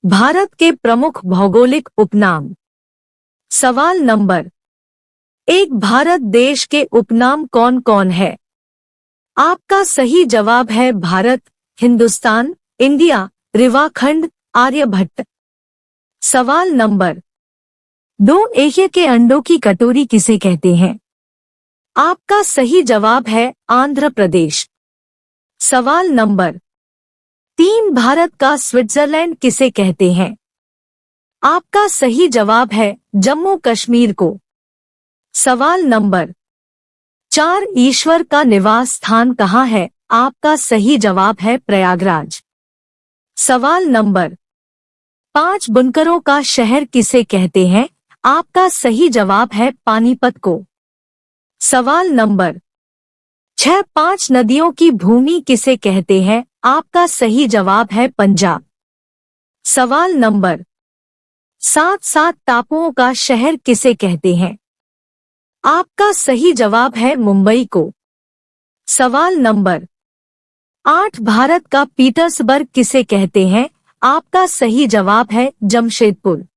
भारत के प्रमुख भौगोलिक उपनाम। सवाल नंबर 1, भारत देश के उपनाम कौन कौन है? आपका सही जवाब है भारत, हिंदुस्तान, इंडिया, रेवाखंड, आर्यभट्ट। सवाल नंबर 2, एशिया के अंडों की कटोरी किसे कहते हैं? आपका सही जवाब है आंध्र प्रदेश। सवाल नंबर 3, भारत का स्विट्जरलैंड किसे कहते हैं? आपका सही जवाब है जम्मू कश्मीर को। सवाल नंबर 4, ईश्वर का निवास स्थान कहाँ है? आपका सही जवाब है प्रयागराज। सवाल नंबर 5, बुनकरों का शहर किसे कहते हैं? आपका सही जवाब है पानीपत को। सवाल नंबर 6, 5 नदियों की भूमि किसे कहते हैं? आपका सही जवाब है पंजाब। सवाल नंबर 7, 7 टापुओं का शहर किसे कहते हैं? आपका सही जवाब है मुंबई को। सवाल नंबर 8, भारत का पीटर्सबर्ग किसे कहते हैं? आपका सही जवाब है जमशेदपुर।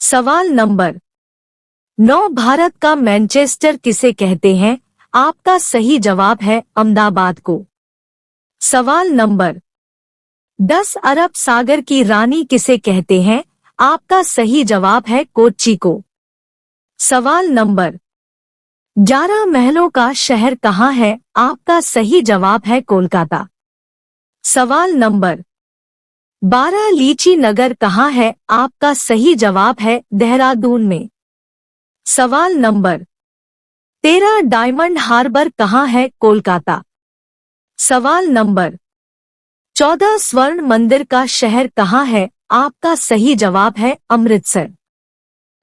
सवाल नंबर 9, भारत का मैनचेस्टर किसे कहते हैं? आपका सही जवाब है अहमदाबाद को। सवाल नंबर 10, अरब सागर की रानी किसे कहते हैं? आपका सही जवाब है कोच्चि को। सवाल नंबर 11, महलों का शहर कहाँ है? आपका सही जवाब है कोलकाता। सवाल नंबर 12, लीची नगर कहाँ है? आपका सही जवाब है देहरादून में। सवाल नंबर 13, डायमंड हार्बर कहाँ है? कोलकाता। सवाल नंबर 14, स्वर्ण मंदिर का शहर कहाँ है? आपका सही जवाब है अमृतसर।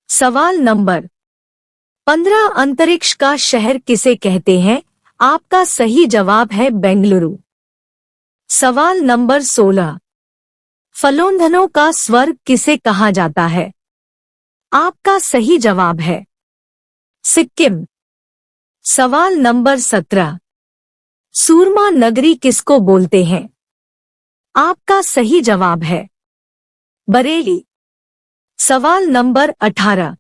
सवाल नंबर 15, अंतरिक्ष का शहर किसे कहते हैं? आपका सही जवाब है बेंगलुरु। सवाल नंबर 16, फलोंधनों का स्वर्ग किसे कहा जाता है? आपका सही जवाब है सिक्किम। सवाल नंबर 17, सूरमा नगरी किसको बोलते हैं? आपका सही जवाब है बरेली। सवाल नंबर 18,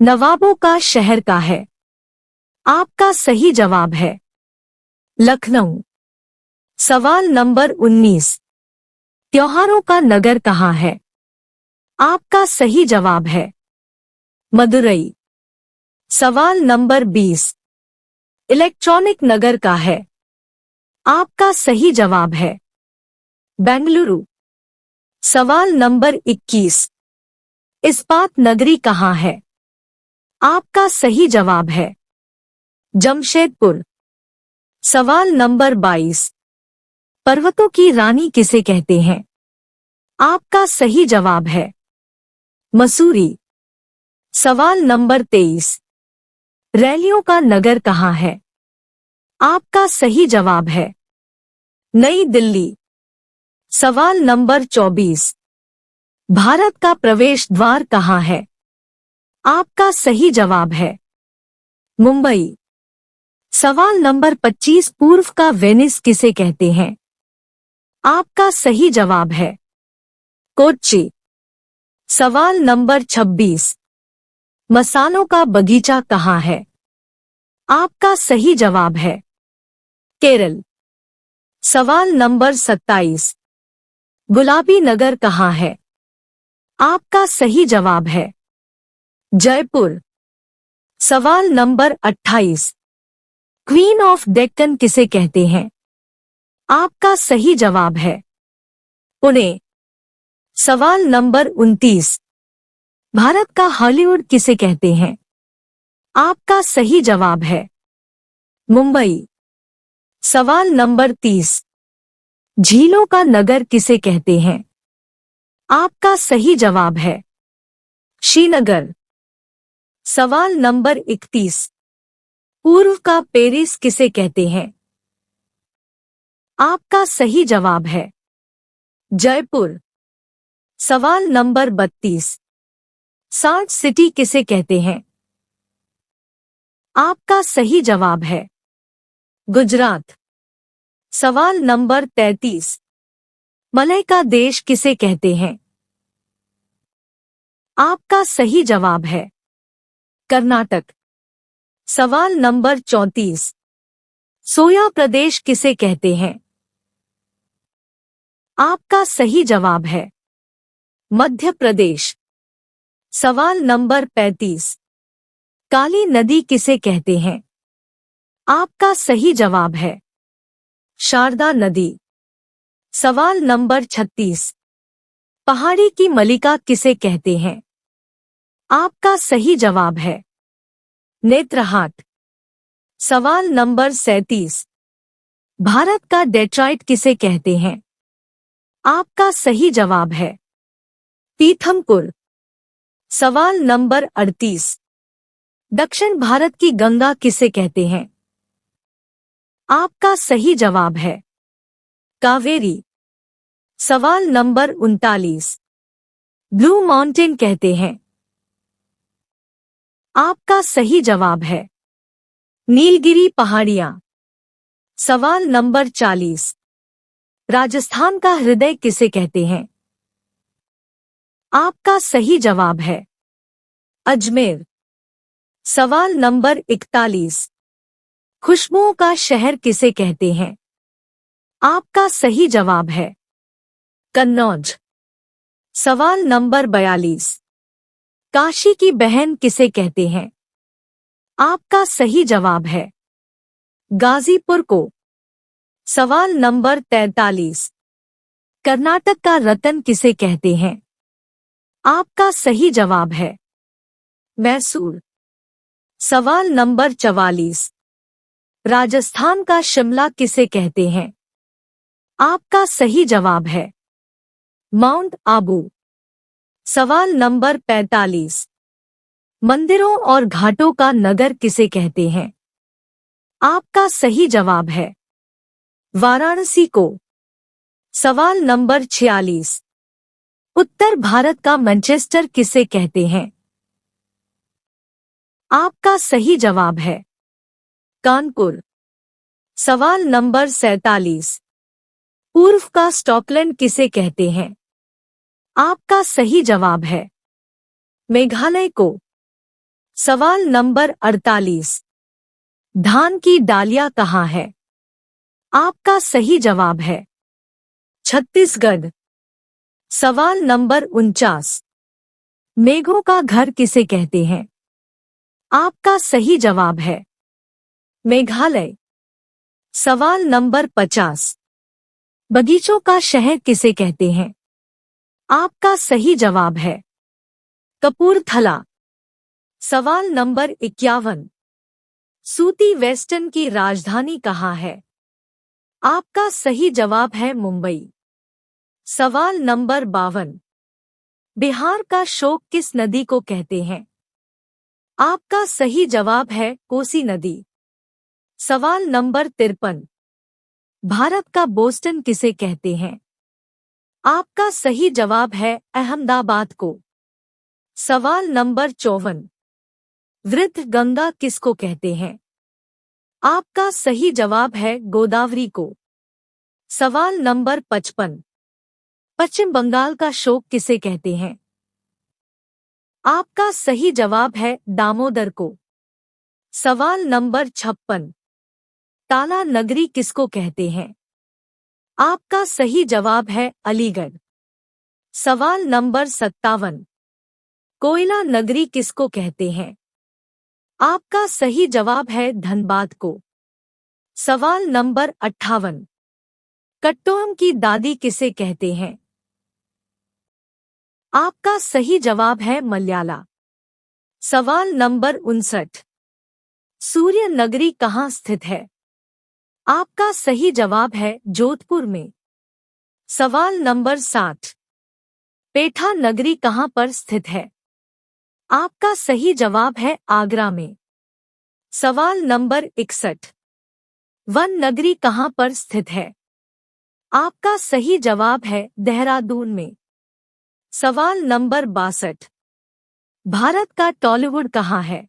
नवाबों का शहर का है? आपका सही जवाब है लखनऊ। सवाल नंबर 19, त्योहारों का नगर कहाँ है? आपका सही जवाब है मदुरई। सवाल नंबर 20, इलेक्ट्रॉनिक नगर का है? आपका सही जवाब है बेंगलुरु। सवाल नंबर 21, इस्पात नगरी कहाँ है? आपका सही जवाब है जमशेदपुर। सवाल नंबर 22, पर्वतों की रानी किसे कहते हैं? आपका सही जवाब है मसूरी। सवाल नंबर 23, रैलियों का नगर कहाँ है? आपका सही जवाब है नई दिल्ली। सवाल नंबर 24, भारत का प्रवेश द्वार कहाँ है? आपका सही जवाब है मुंबई। सवाल नंबर 25, पूर्व का वेनिस किसे कहते हैं? आपका सही जवाब है कोच्चि। सवाल नंबर 26, मसालों का बगीचा कहाँ है? आपका सही जवाब है केरल। सवाल नंबर 27, गुलाबी नगर कहाँ है? आपका सही जवाब है जयपुर। सवाल नंबर 28, क्वीन ऑफ डेक्कन किसे कहते हैं? आपका सही जवाब है पुणे। सवाल नंबर 29, भारत का हॉलीवुड किसे कहते हैं? आपका सही जवाब है मुंबई। सवाल नंबर 30, झीलों का नगर किसे कहते हैं? आपका सही जवाब है श्रीनगर। सवाल नंबर 31, पूर्व का पेरिस किसे कहते हैं? आपका सही जवाब है जयपुर। सवाल नंबर 32, साल्ट सिटी किसे कहते हैं? आपका सही जवाब है गुजरात। सवाल नंबर 33, मलय का देश किसे कहते हैं? आपका सही जवाब है कर्नाटक। सवाल नंबर 34। सोया प्रदेश किसे कहते हैं? आपका सही जवाब है मध्य प्रदेश। सवाल नंबर 35। काली नदी किसे कहते हैं? आपका सही जवाब है शारदा नदी। सवाल नंबर 36। पहाड़ी की मलिका किसे कहते हैं? आपका सही जवाब है नेत्रहाट। सवाल नंबर 37। भारत का डेट्रॉइट किसे कहते हैं? आपका सही जवाब है पीथमपुर। सवाल नंबर 38। दक्षिण भारत की गंगा किसे कहते हैं? आपका सही जवाब है कावेरी। सवाल नंबर 39। ब्लू माउंटेन कहते हैं? आपका सही जवाब है नीलगिरी पहाड़ियां। सवाल नंबर 40। राजस्थान का हृदय किसे कहते हैं? आपका सही जवाब है अजमेर। सवाल नंबर 41। खुशबुओं का शहर किसे कहते हैं? आपका सही जवाब है कन्नौज। सवाल नंबर 42। काशी की बहन किसे कहते हैं? आपका सही जवाब है गाजीपुर को। सवाल नंबर 43। कर्नाटक का रतन किसे कहते हैं? आपका सही जवाब है मैसूर। सवाल नंबर 44। राजस्थान का शिमला किसे कहते हैं? आपका सही जवाब है माउंट आबू। सवाल नंबर 45। मंदिरों और घाटों का नगर किसे कहते हैं? आपका सही जवाब है वाराणसी को। सवाल नंबर 46। उत्तर भारत का मैनचेस्टर किसे कहते हैं? आपका सही जवाब है कानपुर। सवाल नंबर 47। पूर्व का स्कॉटलैंड किसे कहते हैं? आपका सही जवाब है मेघालय को। सवाल नंबर 48। धान की डालियां कहाँ है? आपका सही जवाब है छत्तीसगढ़। सवाल नंबर 49। मेघों का घर किसे कहते हैं? आपका सही जवाब है मेघालय। सवाल नंबर 50। बगीचों का शहर किसे कहते हैं? आपका सही जवाब है कपूरथला। सवाल नंबर 51। सूती वेस्टर्न की राजधानी कहाँ है? आपका सही जवाब है मुंबई। सवाल नंबर 52। बिहार का शोक किस नदी को कहते हैं? आपका सही जवाब है कोसी नदी। सवाल नंबर 53। भारत का बोस्टन किसे कहते हैं? आपका सही जवाब है अहमदाबाद को। सवाल नंबर 54। वृद्ध गंगा किसको कहते हैं? आपका सही जवाब है गोदावरी को। सवाल नंबर 55। पश्चिम बंगाल का शोक किसे कहते हैं? आपका सही जवाब है दामोदर को। सवाल नंबर 56। ताला नगरी किसको कहते हैं? आपका सही जवाब है अलीगढ़। सवाल नंबर 57। कोयला नगरी किसको कहते हैं? आपका सही जवाब है धनबाद को। सवाल नंबर 58। कट्टोम की दादी किसे कहते हैं? आपका सही जवाब है मलयाला। सवाल नंबर 59। सूर्य नगरी कहाँ स्थित है? आपका सही जवाब है जोधपुर में। सवाल नंबर 60। पेठा नगरी कहाँ पर स्थित है? आपका सही जवाब है आगरा में। सवाल नंबर 61। वन नगरी कहाँ पर स्थित है? आपका सही जवाब है देहरादून में। सवाल नंबर 62। भारत का टॉलीवुड कहाँ है?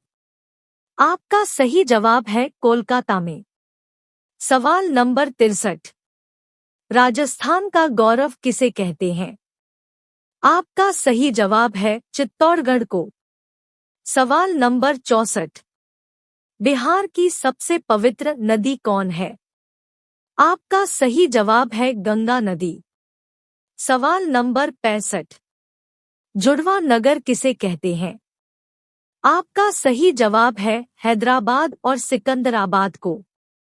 आपका सही जवाब है कोलकाता में। सवाल नंबर 63। राजस्थान का गौरव किसे कहते हैं? आपका सही जवाब है चित्तौड़गढ़ को। सवाल नंबर 64। बिहार की सबसे पवित्र नदी कौन है? आपका सही जवाब है गंगा नदी। सवाल नंबर 65। जुड़वा नगर किसे कहते हैं? आपका सही जवाब है हैदराबाद और सिकंदराबाद को।